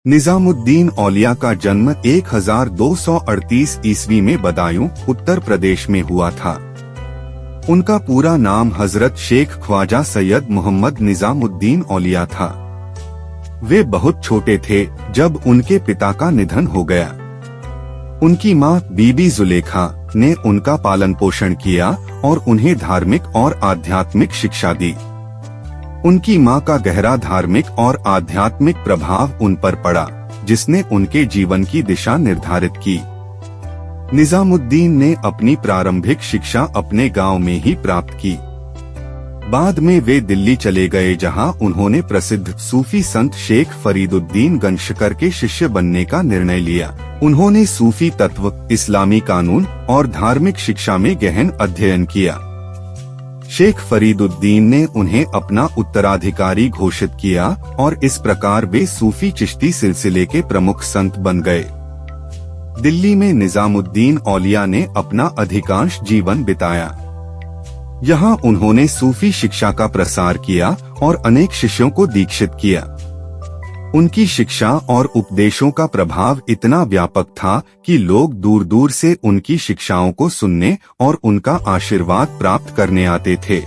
निजामुद्दीन औलिया का जन्म 1238 ईस्वी में बदायूं, उत्तर प्रदेश में हुआ था। उनका पूरा नाम हजरत शेख ख्वाजा सैयद मोहम्मद निजामुद्दीन औलिया था। वे बहुत छोटे थे जब उनके पिता का निधन हो गया। उनकी मां बीबी जुलेखा ने उनका पालन पोषण किया और उन्हें धार्मिक और आध्यात्मिक शिक्षा दी। उनकी मां का गहरा धार्मिक और आध्यात्मिक प्रभाव उन पर पड़ा, जिसने उनके जीवन की दिशा निर्धारित की। निजामुद्दीन ने अपनी प्रारंभिक शिक्षा अपने गांव में ही प्राप्त की। बाद में वे दिल्ली चले गए, जहां उन्होंने प्रसिद्ध सूफी संत शेख फरीदुद्दीन गंशकर के शिष्य बनने का निर्णय लिया। उन्होंने सूफी तत्व, इस्लामी कानून और धार्मिक शिक्षा में गहन अध्ययन किया। शेख फरीदुद्दीन ने उन्हें अपना उत्तराधिकारी घोषित किया और इस प्रकार वे सूफी चिश्ती सिलसिले के प्रमुख संत बन गए। दिल्ली में निजामुद्दीन औलिया ने अपना अधिकांश जीवन बिताया। यहाँ उन्होंने सूफी शिक्षा का प्रसार किया और अनेक शिष्यों को दीक्षित किया। उनकी शिक्षा और उपदेशों का प्रभाव इतना व्यापक था कि लोग दूर दूर से उनकी शिक्षाओं को सुनने और उनका आशीर्वाद प्राप्त करने आते थे।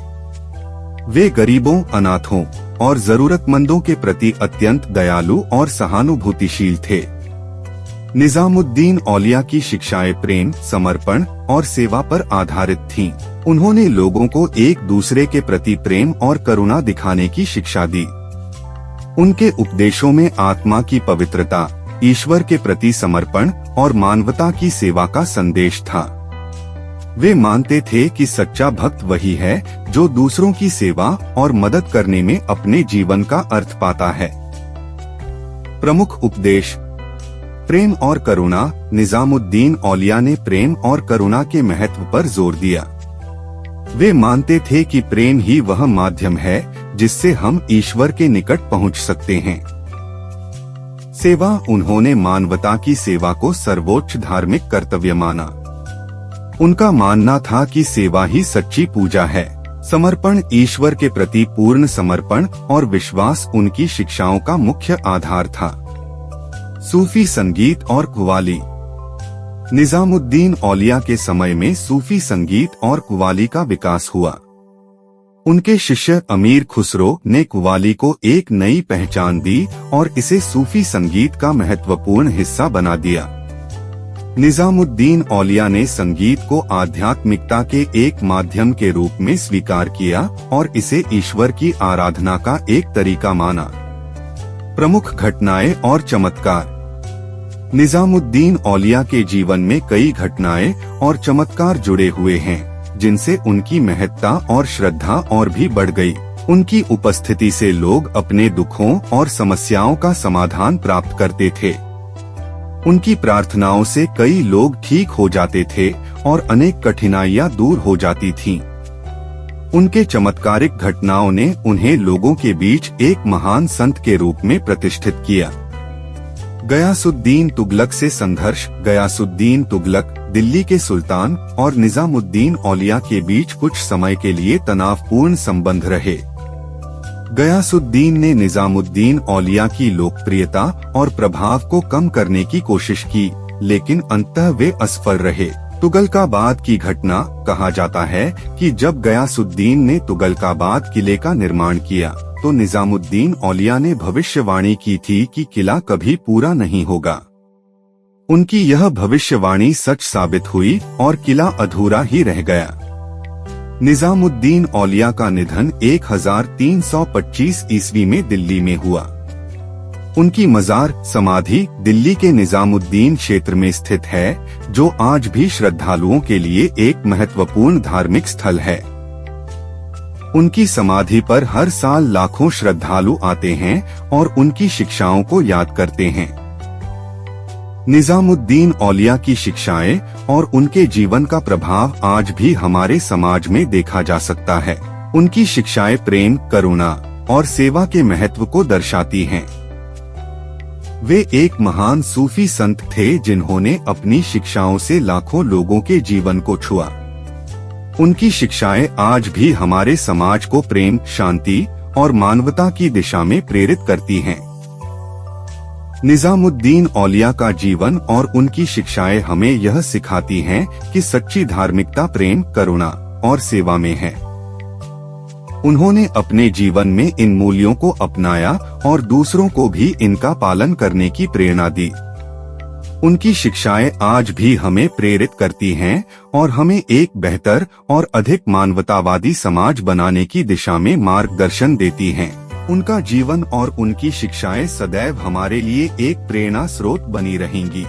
वे गरीबों, अनाथों और जरूरतमंदों के प्रति अत्यंत दयालु और सहानुभूतिशील थे। निजामुद्दीन औलिया की शिक्षाएं प्रेम, समर्पण और सेवा पर आधारित थीं। उन्होंने लोगों को एक दूसरे के प्रति प्रेम और करुणा दिखाने की शिक्षा दी। उनके उपदेशों में आत्मा की पवित्रता, ईश्वर के प्रति समर्पण और मानवता की सेवा का संदेश था। वे मानते थे कि सच्चा भक्त वही है जो दूसरों की सेवा और मदद करने में अपने जीवन का अर्थ पाता है। प्रमुख उपदेश: प्रेम और करुणा। निजामुद्दीन औलिया ने प्रेम और करुणा के महत्व पर जोर दिया। वे मानते थे कि प्रेम ही वह माध्यम है जिससे हम ईश्वर के निकट पहुंच सकते हैं। सेवा। उन्होंने मानवता की सेवा को सर्वोच्च धार्मिक कर्तव्य माना। उनका मानना था कि सेवा ही सच्ची पूजा है। समर्पण। ईश्वर के प्रति पूर्ण समर्पण और विश्वास उनकी शिक्षाओं का मुख्य आधार था। सूफी संगीत और कव्वाली। निजामुद्दीन औलिया के समय में सूफी संगीत और कव्वाली का विकास हुआ। उनके शिष्य अमीर खुसरो ने कव्वाली को एक नई पहचान दी और इसे सूफी संगीत का महत्वपूर्ण हिस्सा बना दिया। निजामुद्दीन औलिया ने संगीत को आध्यात्मिकता के एक माध्यम के रूप में स्वीकार किया और इसे ईश्वर की आराधना का एक तरीका माना। प्रमुख घटनाएं और चमत्कार। निजामुद्दीन औलिया के जीवन में कई घटनाएं और चमत्कार जुड़े हुए हैं, जिनसे उनकी महत्ता और श्रद्धा और भी बढ़ गई। उनकी उपस्थिति से लोग अपने दुखों और समस्याओं का समाधान प्राप्त करते थे। उनकी प्रार्थनाओं से कई लोग ठीक हो जाते थे और अनेक कठिनाइयां दूर हो जाती थीं। उनके चमत्कारिक घटनाओं ने उन्हें लोगों के बीच एक महान संत के रूप में प्रतिष्ठित किया। गयासुद्दीन तुगलक से संघर्ष। गयासुद्दीन तुगलक दिल्ली के सुल्तान और निजामुद्दीन औलिया के बीच कुछ समय के लिए तनावपूर्ण संबंध रहे। गयासुद्दीन ने निजामुद्दीन औलिया की लोकप्रियता और प्रभाव को कम करने की कोशिश की, लेकिन अंततः वे असफल रहे। तुगलकाबाद की घटना। कहा जाता है कि जब गयासुद्दीन ने तुगलकाबाद किले का निर्माण किया तो निजामुद्दीन औलिया ने भविष्यवाणी की थी कि किला कभी पूरा नहीं होगा। उनकी यह भविष्यवाणी सच साबित हुई और किला अधूरा ही रह गया। निजामुद्दीन औलिया का निधन 1325 ईस्वी में दिल्ली में हुआ। उनकी मजार समाधि दिल्ली के निजामुद्दीन क्षेत्र में स्थित है, जो आज भी श्रद्धालुओं के लिए एक महत्वपूर्ण धार्मिक स्थल है। उनकी समाधि पर हर साल लाखों श्रद्धालु आते हैं और उनकी शिक्षाओं को याद करते हैं। निजामुद्दीन औलिया की शिक्षाएं और उनके जीवन का प्रभाव आज भी हमारे समाज में देखा जा सकता है। उनकी शिक्षाएं प्रेम, करुणा और सेवा के महत्व को दर्शाती हैं। वे एक महान सूफी संत थे जिन्होंने अपनी शिक्षाओं से लाखों लोगों के जीवन को छुआ। उनकी शिक्षाएं आज भी हमारे समाज को प्रेम, शांति और मानवता की दिशा में प्रेरित करती हैं। निजामुद्दीन औलिया का जीवन और उनकी शिक्षाएं हमें यह सिखाती हैं कि सच्ची धार्मिकता प्रेम, करुणा और सेवा में है। उन्होंने अपने जीवन में इन मूल्यों को अपनाया और दूसरों को भी इनका पालन करने की प्रेरणा दी। उनकी शिक्षाएं आज भी हमें प्रेरित करती हैं और हमें एक बेहतर और अधिक मानवतावादी समाज बनाने की दिशा में मार्गदर्शन देती हैं। उनका जीवन और उनकी शिक्षाएं सदैव हमारे लिए एक प्रेरणा स्रोत बनी रहेंगी।